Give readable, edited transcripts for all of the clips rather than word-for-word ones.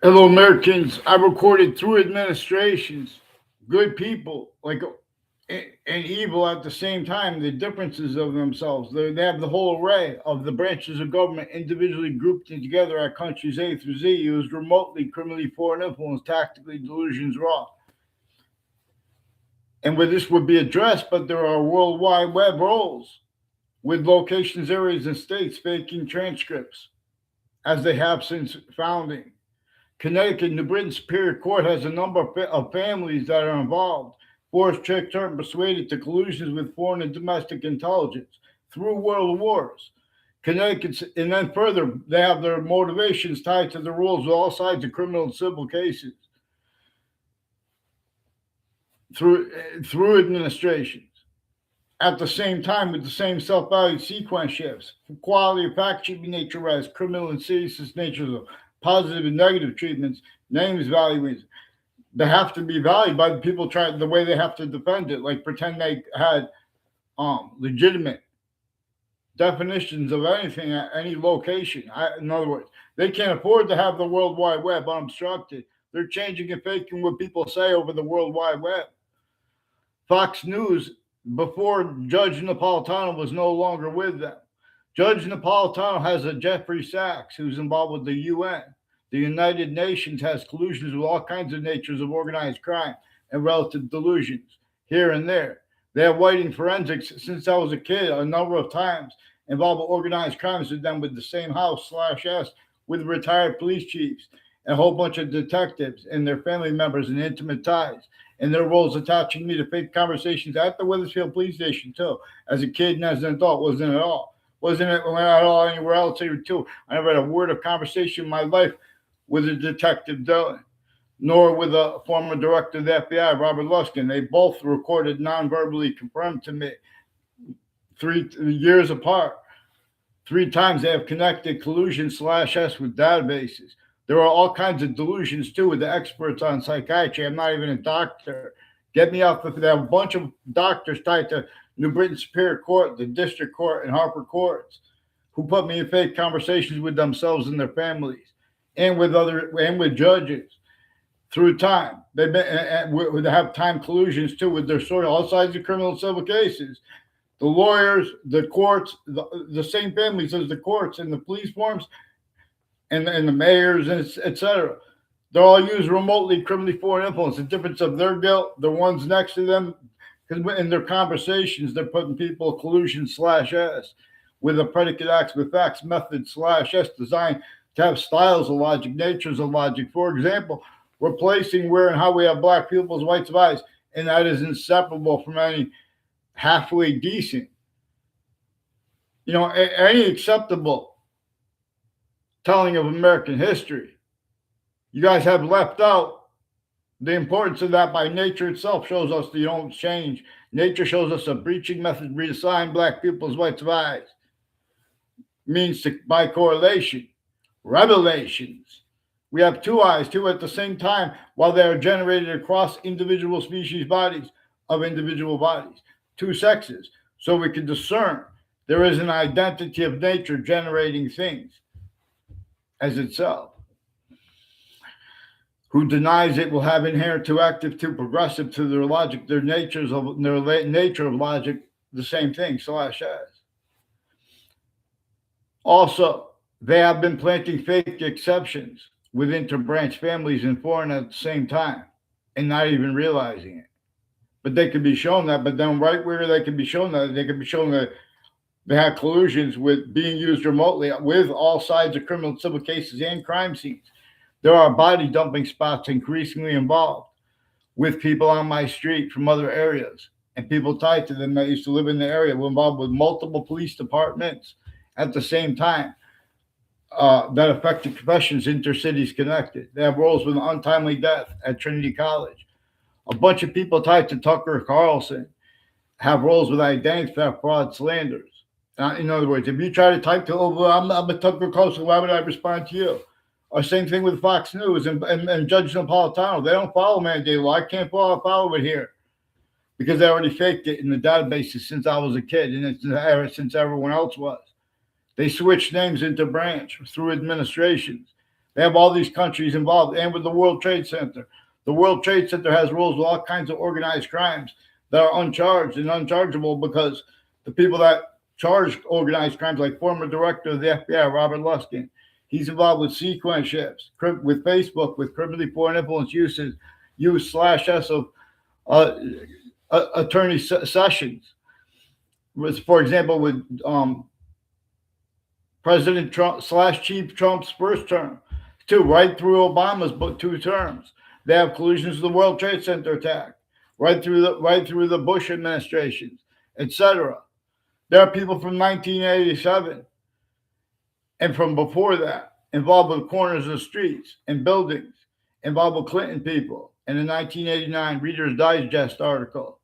Hello, Americans. I recorded through administrations, good people, and evil at the same time, the differences of themselves. They have the whole array of the branches of government individually grouped together at countries A through Z, used remotely, criminally, foreign influence, tactically, delusions, raw. And where this would be addressed, but there are World Wide Web roles with locations, areas, and states faking transcripts, as they have since founding. Connecticut, New Britain Superior Court has a number of families that are involved, forced, tricked, turned, persuaded to collusions with foreign and domestic intelligence through world wars. Connecticut, and then further, they have their motivations tied to the rules of all sides of criminal and civil cases through administrations. At the same time, with the same self-value sequence shifts, quality of fact should be nature as criminal and serious natures of positive and negative treatments, names, values. They have to be valued by the people trying the way they have to defend it, like pretend they had legitimate definitions of anything at any location. In other words, they can't afford to have the World Wide Web unobstructed. They're changing and faking what people say over the World Wide Web. Fox News, before Judge Napolitano, was no longer with them. Judge Napolitano has a Jeffrey Sachs who's involved with the UN. The United Nations has collusions with all kinds of natures of organized crime and relative delusions here and there. They have whiting forensics since I was a kid a number of times involved with organized crimes with them with the same house/S with retired police chiefs and a whole bunch of detectives and their family members and intimate ties and their roles attaching me to fake conversations at the Wethersfield police station too. As a kid and as an adult, wasn't at all. Wasn't it at all anywhere else here too. I never had a word of conversation in my life with a detective Dylan, nor with a former director of the FBI, Robert Luskin. They both recorded non-verbally confirmed to me 3 years apart. 3 times they have connected collusion/S with databases. There are all kinds of delusions too with the experts on psychiatry. I'm not even a doctor. Get me off. They have a bunch of doctors tied to New Britain Superior Court, the District Court, and Hartford courts, who put me in fake conversations with themselves and their families, and with judges through time. They have time collusions too with their sort of all sides of criminal and civil cases. The lawyers, the courts, the same families as the courts and the police forms, and the mayors, and etc. They're all used remotely, criminally, foreign influence. The difference of their guilt, the ones next to them, because in their conversations, they're putting people collusion/S with a predicate acts with facts method/S designed to have styles of logic, natures of logic. For example, replacing where and how we have black people as whites of eyes, and that is inseparable from any halfway decent, any acceptable telling of American history. You guys have left out the importance of that by nature itself shows us that you don't change. Nature shows us a breaching method reassign black people as whites of eyes. Means by correlation. Revelations. We have 2 eyes, 2 at the same time, while they are generated across individual species bodies of individual bodies. 2 sexes. So we can discern there is an identity of nature generating things as itself. Who denies it will have inherent to active to progressive to their logic, their nature of logic, the same thing, /S. Also, they have been planting fake exceptions with interbranch families and foreign at the same time and not even realizing it. But they could be shown that, but then right where they can be shown that, they could be shown that they have collusions with being used remotely with all sides of criminal and civil cases and crime scenes. There are body dumping spots increasingly involved with people on my street from other areas and people tied to them that used to live in the area were involved with multiple police departments at the same time that affected confessions intercities connected. They have roles with untimely death at Trinity College. A bunch of people tied to Tucker Carlson have roles with identity theft, fraud, slanders. In other words, if you try to type to, I'm a Tucker Carlson, why would I respond to you? Or same thing with Fox News and Judge Napolitano. They don't follow mandated law. I can't follow it here because they already faked it in the databases since I was a kid and since everyone else was. They switched names into branch through administrations. They have all these countries involved, and with the World Trade Center. The World Trade Center has rules with all kinds of organized crimes that are uncharged and unchargeable because the people that charged organized crimes, like former director of the FBI, Robert Luskin, he's involved with sequence shifts, with Facebook, with criminally foreign influence use/s of uh, Attorney Sessions. For example, with President Trump/Chief Trump's first term, too, right through Obama's 2 terms. They have collusions with the World Trade Center attack, right through the Bush administrations, etc. There are people from 1987 and from before that involved with corners of streets and buildings, involved with Clinton people. In the 1989 Reader's Digest article,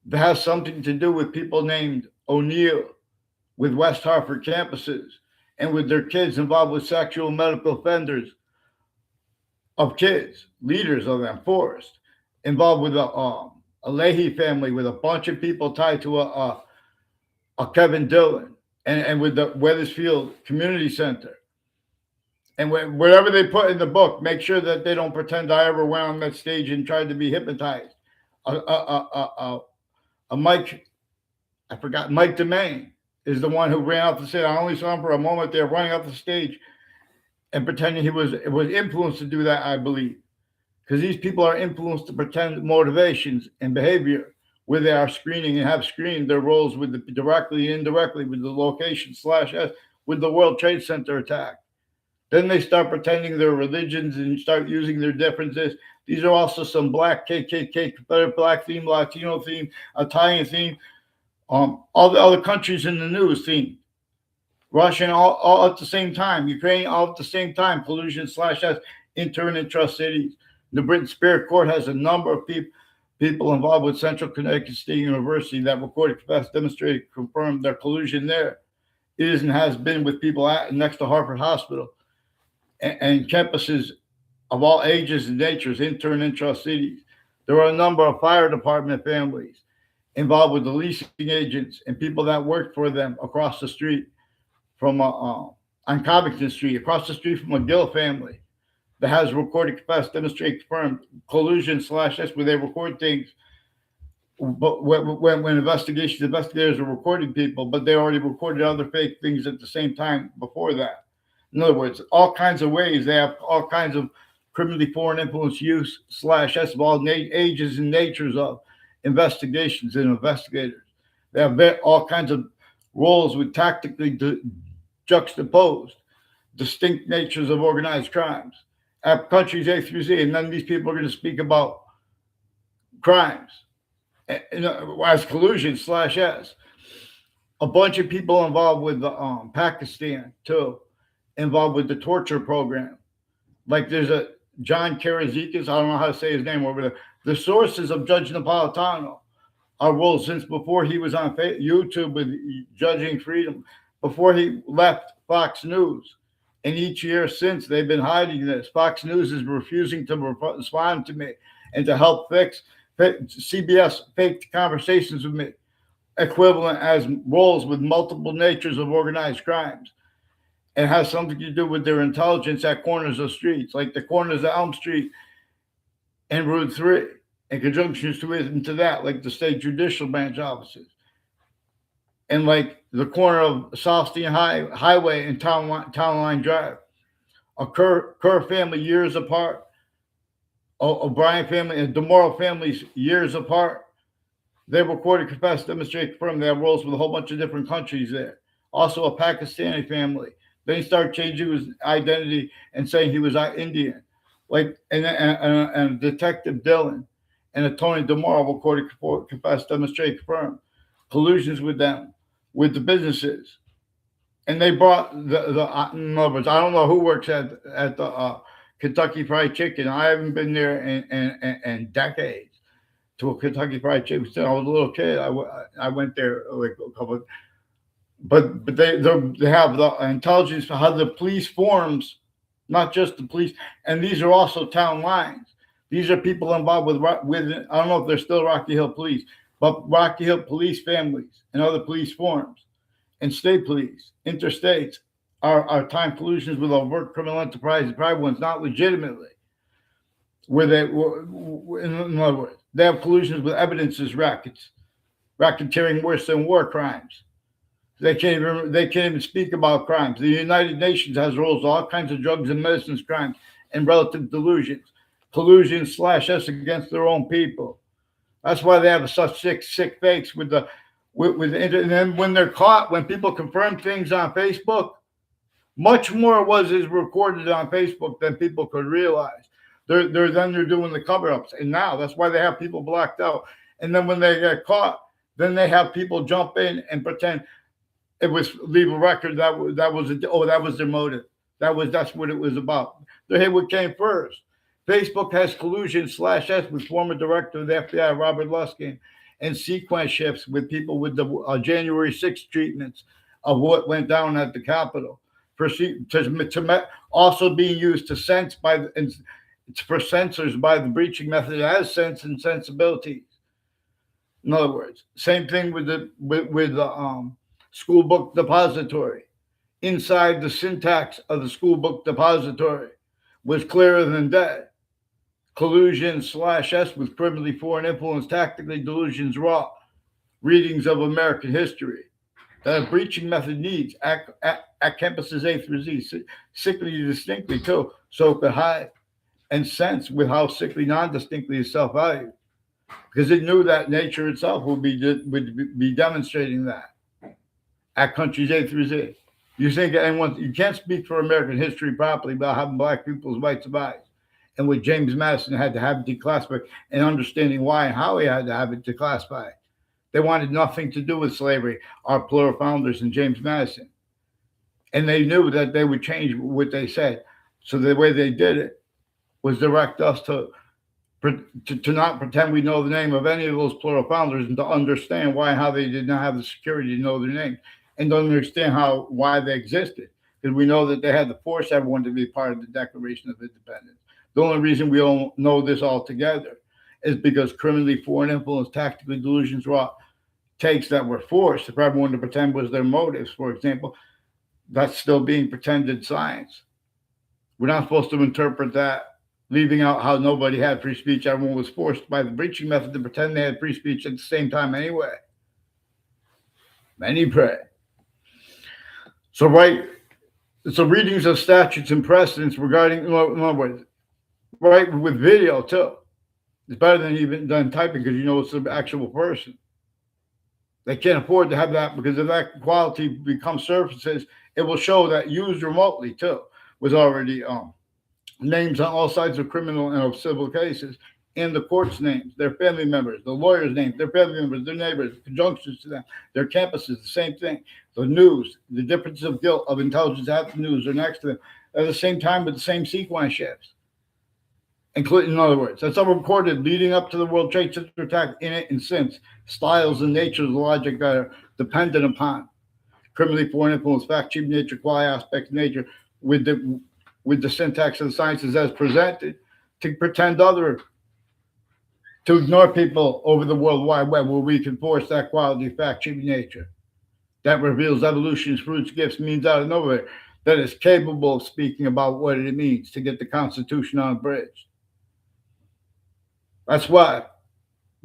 that has something to do with people named O'Neill with West Hartford campuses and with their kids involved with sexual medical offenders of kids, leaders of them, Forrest, involved with a Leahy family with a bunch of people tied to a Kevin Dillon, and with the Weathersfield Community Center. And whatever they put in the book, make sure that they don't pretend I ever went on that stage and tried to be hypnotized. Mike DeMaine is the one who ran off the stage. I only saw him for a moment there running off the stage and pretending he was influenced to do that, I believe. Because these people are influenced to pretend motivations and behavior where they are screening and have screened their roles with directly and indirectly with the location/s with the World Trade Center attack. Then they start pretending their religions and start using their differences. These are also some black KKK, Confederate black theme, Latino theme, Italian theme, all the other countries in the news theme. Russian all at the same time, Ukraine all at the same time, collusion/s intern and trust cities. The Britain Spirit Court has a number of people involved with Central Connecticut State University that recorded, confessed, demonstrated, confirmed their collusion there. It is and has been with people next to Hartford Hospital and campuses of all ages and natures, intern and trust cities. There are a number of fire department families involved with the leasing agents and people that worked for them across the street from on Covington Street, across the street from a Gill family that has recorded, confessed, demonstrated, confirmed collusion/s where they record things. But when investigators are recording people, but they already recorded other fake things at the same time before that. In other words, all kinds of ways they have all kinds of criminally foreign influence use/s of all ages and natures of investigations and investigators. They have all kinds of roles with tactically juxtaposed, distinct natures of organized crimes. At countries A through Z, and none of these people are going to speak about crimes as collusion/s. A bunch of people involved with the Pakistan too, involved with the torture program. Like there's a John Karazikas, I don't know how to say his name over there. The sources of Judge Napolitano are rolled since before he was on YouTube with Judging Freedom, before he left Fox News. And each year since, they've been hiding this. Fox News is refusing to respond to me and to help fix CBS faked conversations with me, equivalent as roles with multiple natures of organized crimes. It has something to do with their intelligence at corners of streets, like the corners of Elm Street and Route 3, and conjunctions to that, like the state judicial branch offices. And like the corner of Southstein Highway and Town Line Drive. A Kerr family years apart. O'Brien family and DeMoro families years apart. They recorded, confessed, demonstrated, confirmed they have roles with a whole bunch of different countries there. Also a Pakistani family. Then he started changing his identity and saying he was Indian. Like and Detective Dillon and a Tony DeMoro recorded, confessed, demonstrated, confirmed collusions with them, with the businesses. And they brought in other words, I don't know who works at the Kentucky Fried Chicken. I haven't been there in decades to a Kentucky Fried Chicken. Since I was a little kid, I went there like a couple of, but they have the intelligence for how the police forms, not just the police. And these are also town lines. These are people involved with I don't know if they're still Rocky Hill Police, but Rocky Hill police families and other police forms and state police, interstates, are time collusions with overt criminal enterprises, private ones, not legitimately. Where they, in other words, they have collusions with evidences rackets, racketeering worse than war crimes. They can't even speak about crimes. The United Nations has rules on all kinds of drugs and medicines crimes and relative delusions, collusion /s against their own people. That's why they have such sick fakes with the and then when they're caught, when people confirm things on Facebook, much more is recorded on Facebook than people could realize. They're doing the cover-ups, and now that's why they have people blacked out. And then when they get caught, then they have people jump in and pretend it was leave a record that was their motive. That's what it was about. Hey, what came first? Facebook has collusion /s with former director of the FBI Robert Luskin and sequence shifts with people with the January 6th treatments of what went down at the Capitol. Also being used to for censors by the breaching method as sense and sensibilities. In other words, same thing with the school book depository. Inside the syntax of the school book depository was clearer than day. Collusion /s with criminally foreign influence, tactically delusions raw, readings of American history. That a breaching method needs at campuses A through Z, sickly distinctly too, so it could hide and sense with how sickly non-distinctly is self-valued. Because it knew that nature itself would be demonstrating that at countries A through Z. You think you can't speak for American history properly without having black people's rights of eyes. And what James Madison had to have it declassified and understanding why and how he had to have it declassified. They wanted nothing to do with slavery, our plural founders and James Madison. And they knew that they would change what they said. So the way they did it was direct us to not pretend we know the name of any of those plural founders and to understand why and how they did not have the security to know their names and to understand why they existed. Because we know that they had to force everyone to be part of the Declaration of Independence. The only reason we don't know this all together is because criminally foreign influence, tactically delusions, raw takes that were forced for everyone to pretend was their motives, for example, that's still being pretended science. We're not supposed to interpret that, leaving out how nobody had free speech. Everyone was forced by the breaching method to pretend they had free speech at the same time anyway. Many pray. So readings of statutes and precedents regarding, right, with video too. It's better than typing because you know it's the actual person. They can't afford to have that because if that quality becomes surfaces, it will show that used remotely too was already names on all sides of criminal and of civil cases, and the court's names, their family members, the lawyers' names, their family members, their neighbors, conjunctions to them, their campuses, the same thing. The news, the differences of guilt of intelligence at the news are next to them at the same time with the same sequence shifts. Including, in other words, that's all recorded leading up to the World Trade Center attack in it and since. Styles and nature of the logic that are dependent upon criminally foreign influence, fact, cheap nature, quality aspects of nature with the syntax of the sciences as presented to pretend to ignore people over the World Wide Web where we can force that quality, fact, cheap nature that reveals evolution's fruits, gifts, means out of nowhere, that is capable of speaking about what it means to get the Constitution on a bridge. That's why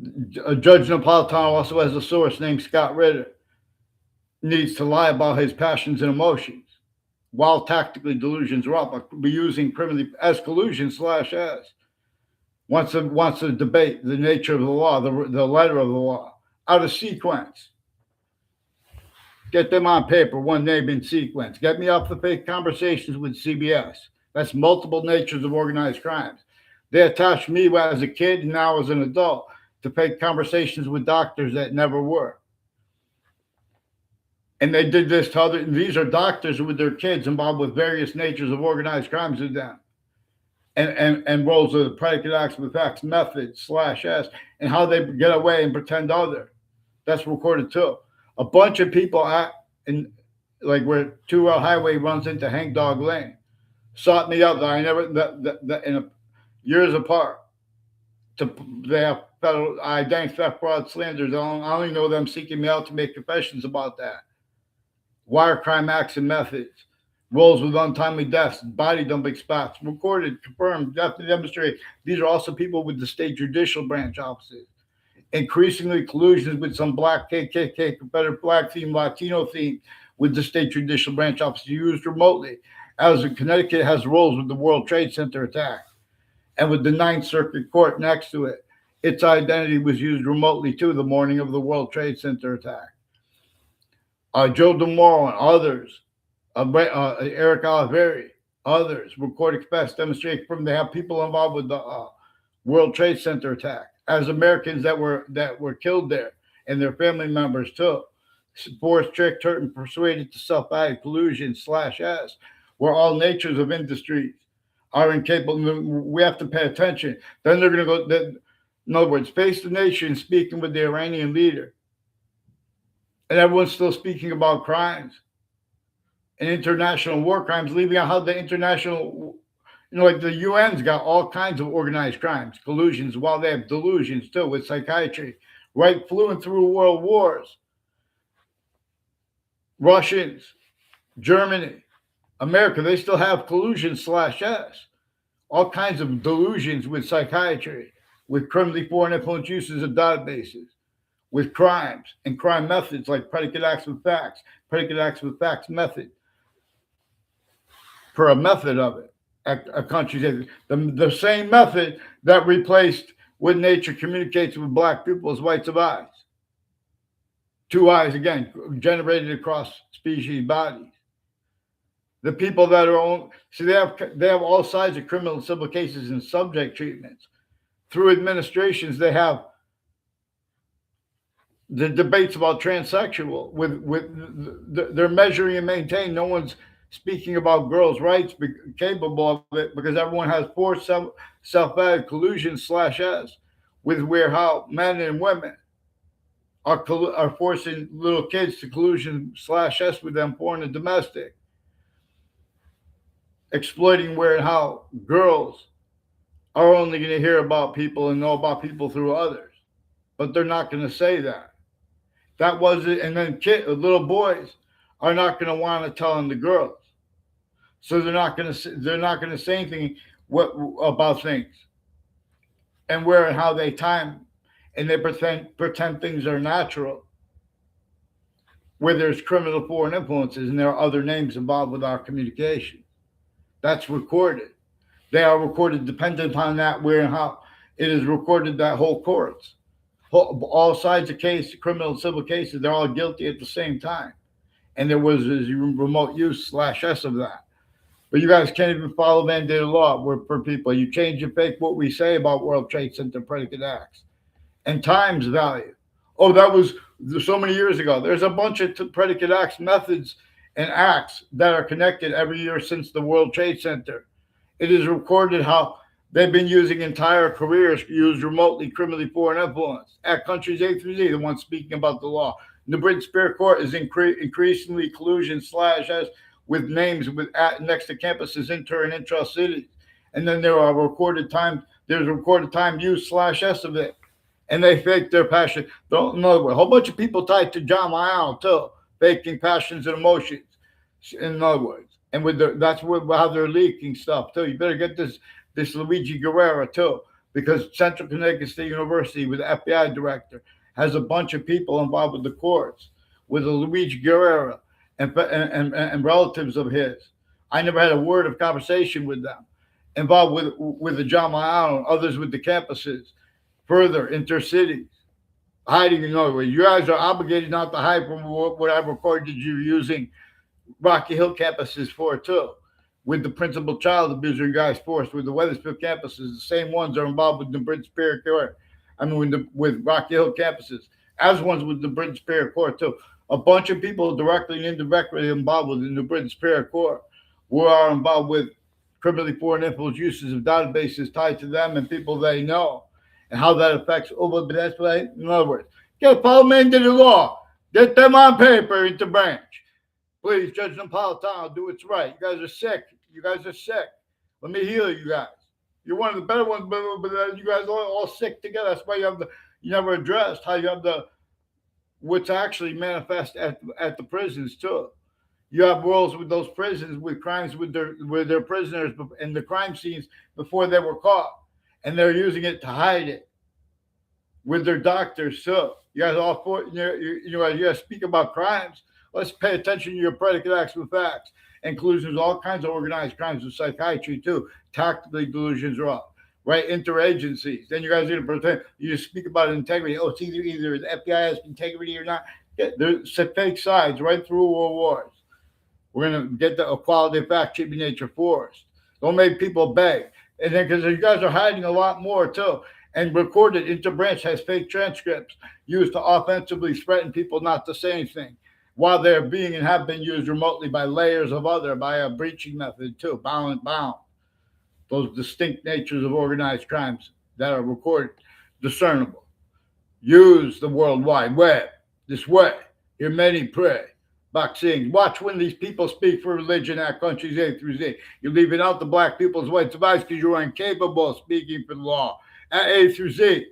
Judge Napolitano also has a source named Scott Ritter, needs to lie about his passions and emotions while tactically delusions are up, but be using criminally as collusion /s. Wants to debate the nature of the law, the letter of the law, out of sequence. Get them on paper, one name in sequence. Get me off the fake conversations with CBS. That's multiple natures of organized crimes. They attached me as a kid and now as an adult to fake conversations with doctors that never were. And they did this to other, these are doctors with their kids involved with various natures of organized crimes with them. And roles of the predicate acts with facts method /s and how they get away and pretend other. That's recorded too. A bunch of people in like where 2 Rail Highway runs into Hang Dog Lane sought me out that I never years apart. They have federal identity theft, fraud, slanders. I only know them seeking me out to make confessions about that. Wire crime acts and methods, roles with untimely deaths, body dumping spots, recorded, confirmed, definitely demonstrate. These are also people with the state judicial branch offices. Increasingly, collusions with some black KKK, Confederate black theme, Latino theme with the state judicial branch offices used remotely. As in Connecticut has roles with the World Trade Center attack and with the Ninth Circuit Court next to it. Its identity was used remotely too the morning of the World Trade Center attack. Joe DeMoro and others, Eric Oliveri, others, recorded express demonstrate from they have people involved with the World Trade Center attack as Americans that were killed there and their family members too. Forced, tricked, hurt, and persuaded to self-act, collusion /s, where all natures of industries are incapable. We have to pay attention. Then they're going to go. In other words, face the nation speaking with the Iranian leader, and everyone's still speaking about crimes and international war crimes, leaving out how the international, like the UN's got all kinds of organized crimes, collusions, while they have delusions too with psychiatry, right? Flew through world wars. Russians, Germany, America, they still have collusion /s. All kinds of delusions with psychiatry, with criminally foreign influence uses of databases, with crimes and crime methods like predicate acts with facts method, for a method of it. A country's the same method that replaced what nature communicates with black people as whites of eyes. Two eyes again generated across species bodies. The people that are on, see, they have all sides of criminal and civil cases and subject treatments. Through administrations, they have the debates about transsexual. They're measuring and maintaining. No one's speaking about girls' rights capable of it because everyone has forced self-added collusion /s with where how men and women are forcing little kids to collusion /s with them, foreign and domestic, exploiting where and how girls are only going to hear about people and know about people through others, but they're not going to say that. That was it, and then little boys are not going to want to tell them the girls, so they're not going to say anything about things, and where and how they time, and they pretend things are natural, where there's criminal foreign influences and there are other names involved with our communication. That's recorded. They are recorded dependent upon that where and how it is recorded that whole courts. All sides of case, criminal and civil cases, they're all guilty at the same time. And there was a remote use /s of that. But you guys can't even follow mandated law for people. You change and fake what we say about World Trade Center predicate acts. And times value. Oh, that was so many years ago. There's a bunch of predicate acts, methods, and acts that are connected every year since the World Trade Center. It is recorded how they've been using entire careers used remotely criminally foreign influence at countries A through Z, the ones speaking about the law. The British Superior Court is increasingly collusion /s with names next to campuses, inter and intra cities. And then there are recorded time. There's recorded time use /s of it. And they fake their passion. In other words, a whole bunch of people tied to John Lyle too, faking passions and emotions. In other words, and that's how they're leaking stuff too. You better get this Luigi Guerrera too, because Central Connecticut State University, with the FBI director, has a bunch of people involved with the courts, with the Luigi Guerrera and relatives of his. I never had a word of conversation with them. Involved with the John Lyle and others with the campuses. Further, intercities, hiding. In other words, you guys are obligated not to hide from what I've recorded you using Rocky Hill campuses for too, with the principal child abuser guys forced with the Weathersfield campuses. The same ones are involved with the British Superior Court. I mean, with Rocky Hill campuses, as ones with the British Superior Court too. A bunch of people directly and indirectly involved with the New Britain Superior Court who are involved with criminally foreign influence uses of databases tied to them and people they know. And how that affects but that's right. In other words, get follow mandated law. Get them on paper into branch. Please, Judge Napolitano, do what's right. You guys are sick. Let me heal you guys. You're one of the better ones, but you guys are all sick together. That's why you never addressed how you have what's actually manifest at the prisons too. You have worlds with those prisons with crimes with their prisoners in the crime scenes before they were caught, and they're using it to hide it with their doctors. So you guys all for you guys speak about crimes. Let's pay attention to your predicate acts with facts. Inclusions, all kinds of organized crimes with psychiatry too. Tactically delusions are up. Right, interagencies. Then you guys are gonna pretend you just speak about integrity. Oh, it's either the FBI has integrity or not. Yeah, there's fake sides right through world wars. We're gonna get the equality of fact should be nature forced. Don't make people beg. And then because you guys are hiding a lot more too. And recorded interbranch has fake transcripts used to offensively threaten people not to say anything, while they're being and have been used remotely by layers of other by a breaching method too, bound. Those distinct natures of organized crimes that are recorded, discernible. Use the World Wide Web this way. Hear many pray. Boxing. Watch when these people speak for religion at countries A through Z. You're leaving out the black people's rights of eyes because you're incapable of speaking for the law at A through Z.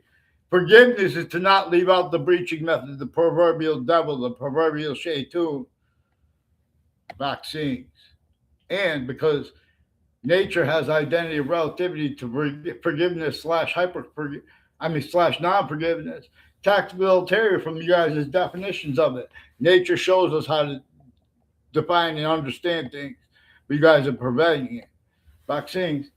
Forgiveness is to not leave out the breaching method, the proverbial devil, the proverbial shaitan. Vaccines. And because nature has identity of relativity to forgiveness slash non-forgiveness. Tactical ulterior from you guys' definitions of it. Nature shows us how to define and understand things, but you guys are preventing it. Vaccines.